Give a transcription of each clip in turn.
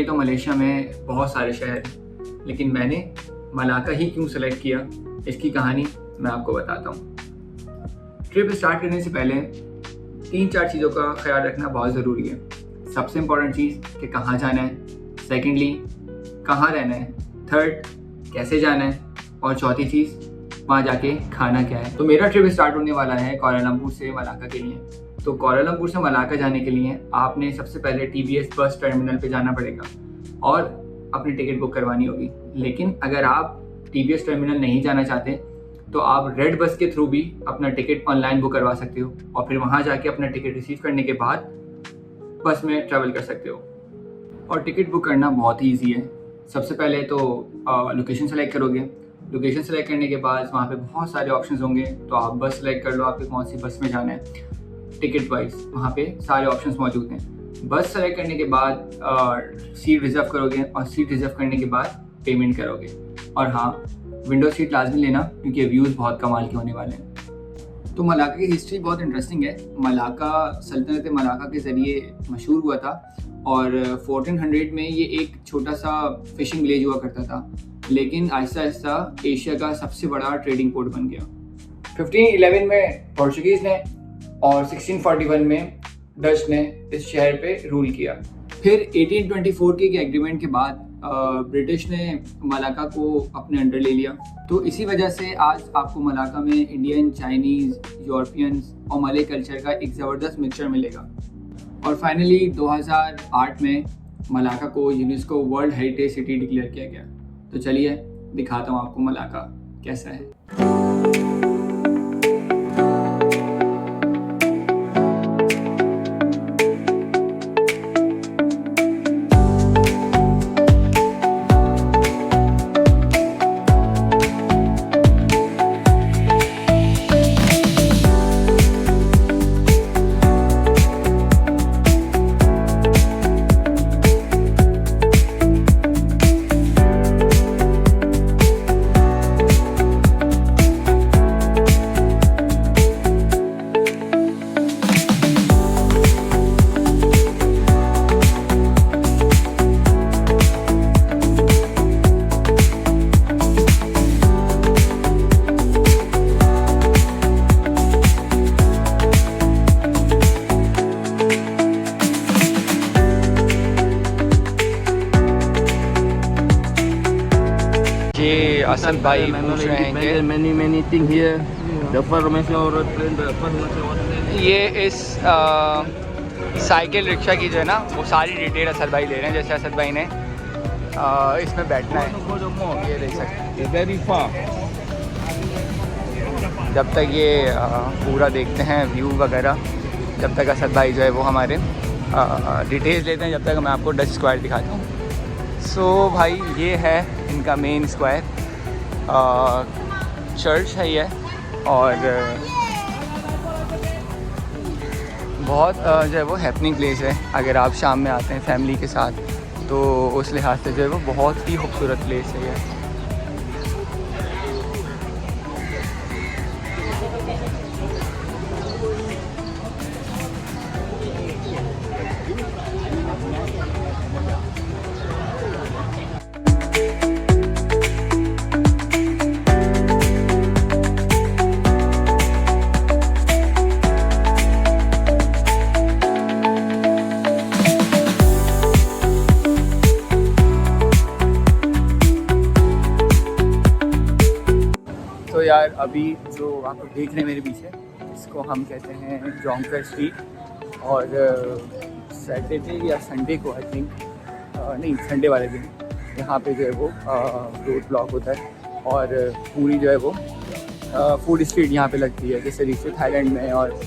तो मलेशिया में बहुत सारे शहर हैं, लेकिन मैंने मलाका ही क्यों सेलेक्ट किया, इसकी कहानी मैं आपको बताता हूँ। ट्रिप स्टार्ट करने से पहले 3-4 चीज़ों का ख्याल रखना बहुत ज़रूरी है। सबसे इम्पॉर्टेंट चीज़ कि कहाँ जाना है, सेकेंडली कहाँ रहना है, थर्ड कैसे जाना है, और चौथी चीज़ वहाँ जाके खाना क्या है। तो मेरा ट्रिप स्टार्ट होने वाला है कुआलालंपुर से मलाका के लिए। तो कुआलालंपुर से मलाका जाने के लिए आपने सबसे पहले TBS बस टर्मिनल पे जाना पड़ेगा और अपनी टिकट बुक करवानी होगी। लेकिन अगर आप TBS टर्मिनल नहीं जाना चाहते तो आप रेड बस के थ्रू भी अपना टिकट ऑनलाइन बुक करवा सकते हो और फिर वहाँ जाके अपना टिकट रिसीव करने के बाद बस में ट्रैवल कर सकते हो। और टिकट बुक करना बहुत ही ईजी है। सबसे पहले तो लोकेशन सेलेक्ट करोगे। लोकेशन सेलेक्ट करने के बाद वहाँ पे बहुत सारे ऑप्शंस होंगे, तो आप बस सेलेक्ट कर लो आपको कौन सी बस में जाना है। टिकट वाइज वहाँ पे सारे ऑप्शंस मौजूद हैं। बस सेलेक्ट करने के बाद सीट रिज़र्व करोगे और सीट रिज़र्व करने के बाद पेमेंट करोगे। और हाँ, विंडो सीट लाजमी लेना क्योंकि व्यूज़ बहुत कमाल के होने वाले हैं। तो मलाका की हिस्ट्री बहुत इंटरेस्टिंग है। मलाका सल्तनत मलाका के ज़रिए मशहूर हुआ था और 1400 में ये एक छोटा सा फिशिंग विलेज हुआ करता था, लेकिन आहिस्ता आहिस्ता एशिया का सबसे बड़ा ट्रेडिंग पोर्ट बन गया। 1511 में पोर्चुगीज़ ने और 1641 में डच ने इस शहर पे रूल किया। फिर 1824 के एग्रीमेंट के बाद ब्रिटिश ने मलाका को अपने अंडर ले लिया। तो इसी वजह से आज आपको मलाका में इंडियन, चाइनीज़, यूरोपियंस और मले कल्चर का एक ज़बरदस्त मिक्सचर मिलेगा। और फाइनली 2008 में मलाका को UNESCO world heritage city declare किया गया। तो चलिए दिखाता हूँ आपको मलाका कैसा है। ये असद भाई पूछ रहे हैं कि ये इस साइकिल रिक्शा की जो है ना वो सारी डिटेल असद भाई ले रहे हैं। जैसे असद भाई ने इसमें बैठना है, ये देख सकते हैं। जब तक ये पूरा देखते हैं व्यू वगैरह, जब तक असद भाई जो है वो हमारे डिटेल्स लेते हैं, जब तक मैं आपको डच स्क्वायर दिखाता हूँ। सो भाई ये है इनका मेन स्क्वायर, चर्च है ये, और बहुत जो है वो हैपनिंग प्लेस है। अगर आप शाम में आते हैं फैमिली के साथ तो उस लिहाज से जो है वो बहुत ही खूबसूरत प्लेस है ये। तो यार अभी जो आप देख रहे हैं मेरे पीछे, इसको हम कहते हैं जोंगकर स्ट्रीट। और सैटरडे या संडे को आई थिंक, नहीं संडे वाले दिन यहाँ पे जो है वो रोड ब्लॉक होता है और पूरी जो है वो फूड स्ट्रीट यहाँ पे लगती है, जैसे रीसेट थाईलैंड में और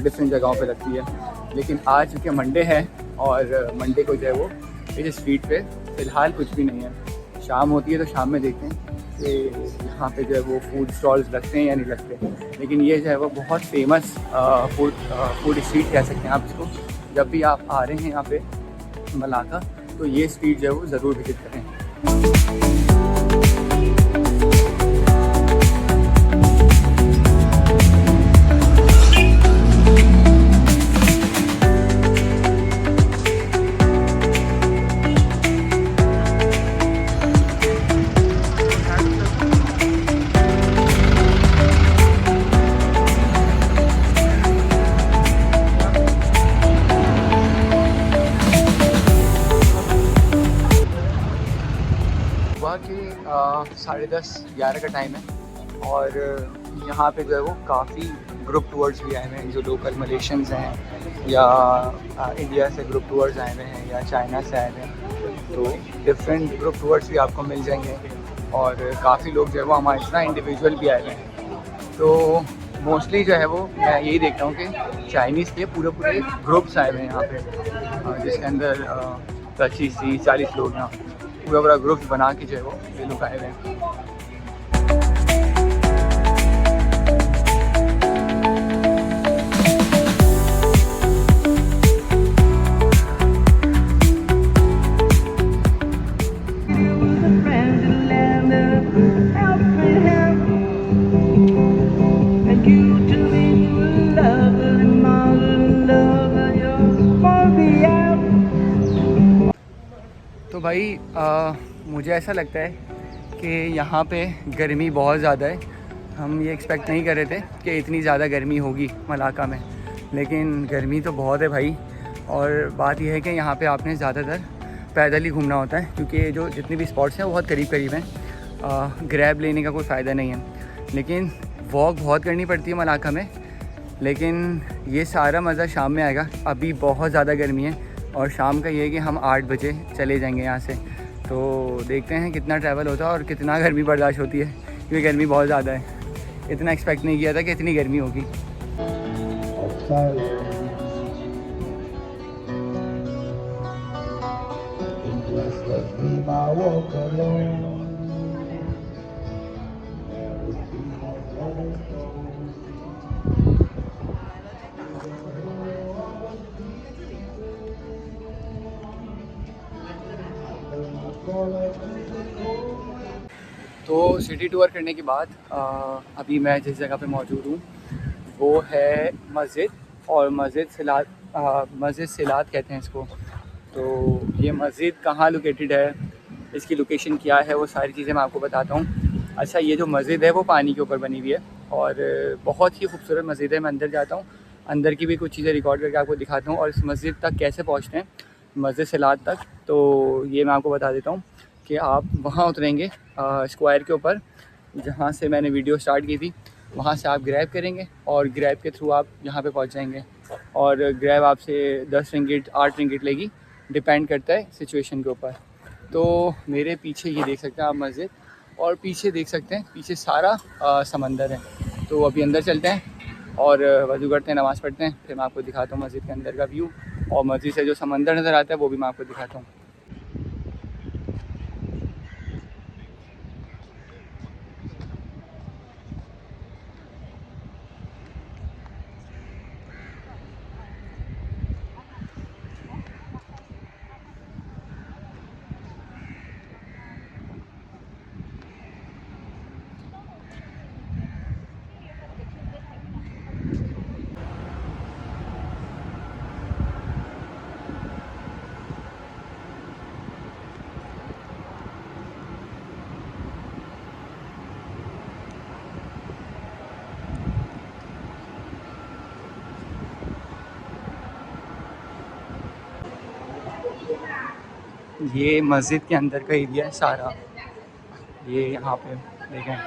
डिफरेंट जगहों पे लगती है। लेकिन आज चूँकि मंडे है और मंडे को जो है वो इस स्ट्रीट पे फ़िलहाल कुछ भी नहीं है। शाम होती है तो शाम में देखते हैं कि यहाँ पे जो है वो फूड स्टॉल्स लगते हैं या नहीं लगते। लेकिन ये जो है वो बहुत फेमस फूड स्ट्रीट कह सकते हैं आप इसको। जब भी आप आ रहे हैं यहाँ पे मलाका तो ये स्ट्रीट जो है वो ज़रूर विजिट करें। 10:30-11 का टाइम है और यहाँ पे जो है वो काफ़ी ग्रुप टूर्स भी आए हुए हैं, जो लोकल मलेशियंस हैं या इंडिया से ग्रुप टूर्स आए हुए हैं या चाइना से आए हुए हैं। तो डिफरेंट ग्रुप टूर्स भी आपको मिल जाएंगे और काफ़ी लोग जो है वो हमारे इतना इंडिविजुअल भी आए हुए हैं। तो मोस्टली जो है वो मैं यही देखता हूँ कि चाइनीज़ के पूरे पूरे ग्रुप्स आए हुए हैं यहाँ पे, जिसके अंदर 25-30-40 लोग यहाँ पूरा पूरा ग्रुप्स बना के जो है वो ये लोग आए हुए हैं। तो भाई मुझे ऐसा लगता है कि यहाँ पे गर्मी बहुत ज़्यादा है। हम ये एक्सपेक्ट नहीं कर रहे थे कि इतनी ज़्यादा गर्मी होगी मलाका में, लेकिन गर्मी तो बहुत है भाई। और बात यह है कि यहाँ पे आपने ज़्यादातर पैदल ही घूमना होता है, क्योंकि जो जितनी भी स्पॉट्स हैं वो बहुत करीब करीब हैं। ग्रैब लेने का कोई फ़ायदा नहीं है, लेकिन वॉक बहुत करनी पड़ती है मलाका में। लेकिन ये सारा मज़ा शाम में आएगा। अभी बहुत ज़्यादा गर्मी है और शाम का ये है कि हम 8 बजे चले जाएंगे यहाँ से। तो देखते हैं कितना ट्रैवल होता है और कितना गर्मी बर्दाश्त होती है, क्योंकि गर्मी बहुत ज़्यादा है। इतना एक्सपेक्ट नहीं किया था कि इतनी गर्मी होगी। तो सिटी टूर करने के बाद अभी मैं जिस जगह पे मौजूद हूँ वो है मस्जिद, और मस्जिद सिलात कहते हैं इसको। तो ये मस्जिद कहाँ लोकेटेड है, इसकी लोकेशन क्या है, वो सारी चीज़ें मैं आपको बताता हूँ। अच्छा, ये जो मस्जिद है वो पानी के ऊपर बनी हुई है और बहुत ही खूबसूरत मस्जिद है। मैं अंदर जाता हूँ, अंदर की भी कुछ चीज़ें रिकॉर्ड करके आपको दिखाता हूँ और इस मस्जिद तक कैसे पहुँचते हैं, मस्जिद सिलात तक। तो ये मैं आपको बता देता हूँ कि आप वहाँ उतरेंगे स्क्वायर के ऊपर, जहाँ से मैंने वीडियो स्टार्ट की थी। वहाँ से आप ग्रैब करेंगे और ग्रैब के थ्रू आप यहाँ पे पहुँच जाएंगे। और ग्रैब आपसे 10 रिंगिट 8 रिंगिट लेगी, डिपेंड करता है सिचुएशन के ऊपर। तो मेरे पीछे ये देख सकते हैं आप मस्जिद, और पीछे देख सकते हैं पीछे सारा समंदर है। तो अभी अंदर चलते हैं और वज़ू करते हैं, नमाज़ पढ़ते हैं, फिर मैं आपको दिखाता हूँ मस्जिद के अंदर का व्यू, और मस्जिद से जो समंदर नज़र आता है वो भी मैं आपको दिखाता हूँ। ये मस्जिद के अंदर का एरिया है सारा, ये यहाँ पे देखें।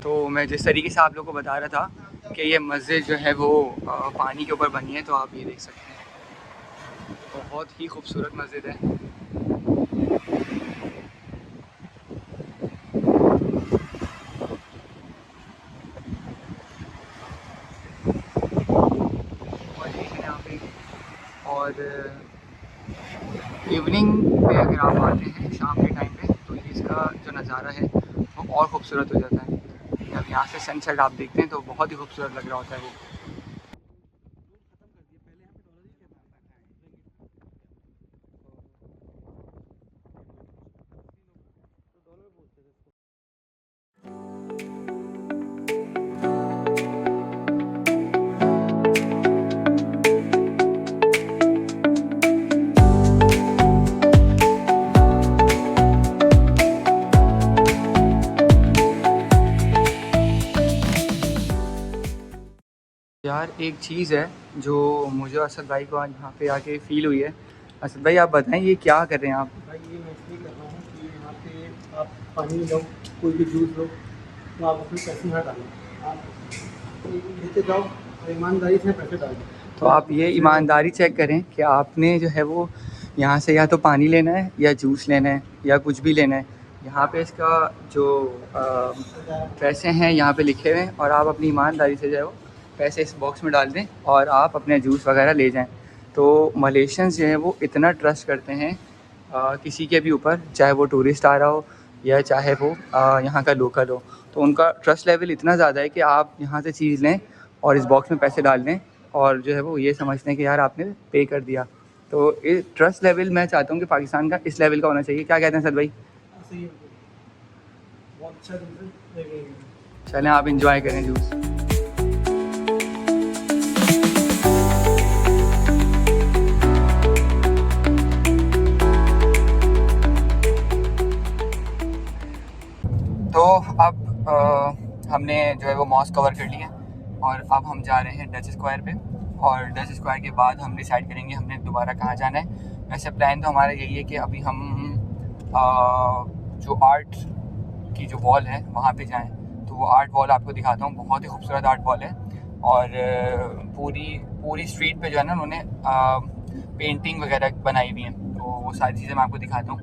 तो मैं जिस तरीके से आप लोगों को बता रहा था कि ये मस्जिद जो है वो पानी के ऊपर बनी है, तो आप ये देख सकते हैं, बहुत ही खूबसूरत मस्जिद है। और इवनिंग में अगर आप आते हैं शाम के टाइम पे, तो इसका जो नज़ारा है वो और ख़ूबसूरत हो जाता है। जब यहाँ से सनसेट आप देखते हैं तो बहुत ही खूबसूरत लग रहा होता है वो। यार एक चीज़ है जो मुझे असद भाई को आज यहाँ पे आके फील हुई है। असद भाई आप बताएं ये क्या कर रहे हैं आप? भाई ये मैं इसलिए कर रहा हूँ कि यहाँ पे आप पानी लो, कोई भी जूस लो, तो आप उसमें पैसे यहाँ डालो, आप लेते जाओ और ईमानदारी से पैसे डालो। तो आप ये ईमानदारी चेक करें कि आपने जो है वो यहाँ से या तो पानी लेना है या जूस लेना है या कुछ भी लेना है। यहाँ पे इसका जो पैसे हैं यहाँ पे लिखे हुए हैं और आप अपनी ईमानदारी से जो है वो पैसे इस बॉक्स में डाल दें और आप अपने जूस वगैरह ले जाएं। तो मलेशियंस जो है वो इतना ट्रस्ट करते हैं किसी के भी ऊपर, चाहे वो टूरिस्ट आ रहा हो या चाहे वो यहाँ का लोकल हो। तो उनका ट्रस्ट लेवल इतना ज़्यादा है कि आप यहाँ से चीज़ लें और इस बॉक्स में पैसे डाल दें और जो है वो ये समझते हैं कि यार आपने पे कर दिया। तो ये ट्रस्ट लेवल मैं चाहता हूँ कि पाकिस्तान का इस लेवल का होना चाहिए। क्या कहते हैं सर भाई? सही है, बहुत अच्छा जूस है। चलें आप इंजॉय करें जूस। तो अब हमने जो है वो मॉस्क कवर कर लिया और अब हम जा रहे हैं डच स्क्वायर पे और डच स्क्वायर के बाद हम डिसाइड करेंगे हमने दोबारा कहाँ जाना है। वैसे प्लान तो हमारा यही है कि अभी हम जो आर्ट की जो वॉल है वहाँ पे जाएं। तो वो आर्ट वॉल आपको दिखाता हूँ, बहुत ही खूबसूरत आर्ट वॉल है और पूरी स्ट्रीट पे जो है ना उन्होंने पेंटिंग वगैरह बनाई हुई हैं। तो वो सारी चीज़ें मैं आपको दिखाता हूँ।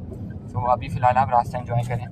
तो अभी फ़िलहाल आप रास्ता एंजॉय करें।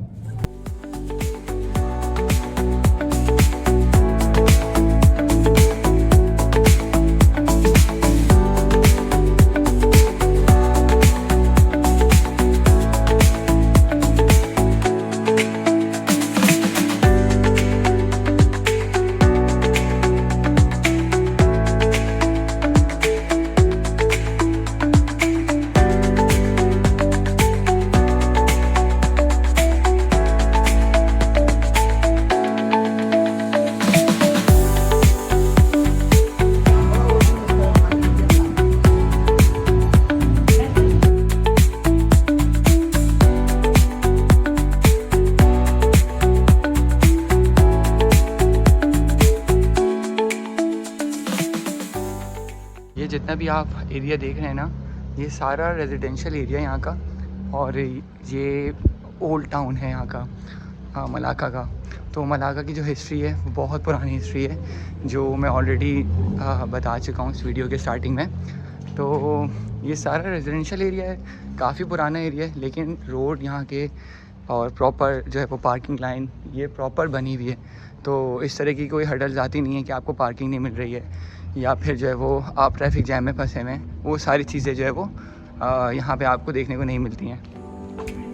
ये जितना भी आप एरिया देख रहे हैं ना, ये सारा रेजिडेंशियल एरिया यहाँ का और ये ओल्ड टाउन है यहाँ का मलाका का। तो मलाका की जो हिस्ट्री है वो बहुत पुरानी हिस्ट्री है जो मैं ऑलरेडी बता चुका हूँ इस वीडियो के स्टार्टिंग में। तो ये सारा रेजिडेंशियल एरिया है, काफ़ी पुराना एरिया है, लेकिन रोड यहाँ के और प्रॉपर जो है वो पार्किंग लाइन ये प्रॉपर बनी हुई है। तो इस तरह की कोई हर्डल्स आती नहीं है कि आपको पार्किंग नहीं मिल रही है या फिर जो है वो आप ट्रैफिक जैम में फंसे हुए हैं। वो सारी चीज़ें जो है वो यहाँ पे आपको देखने को नहीं मिलती हैं।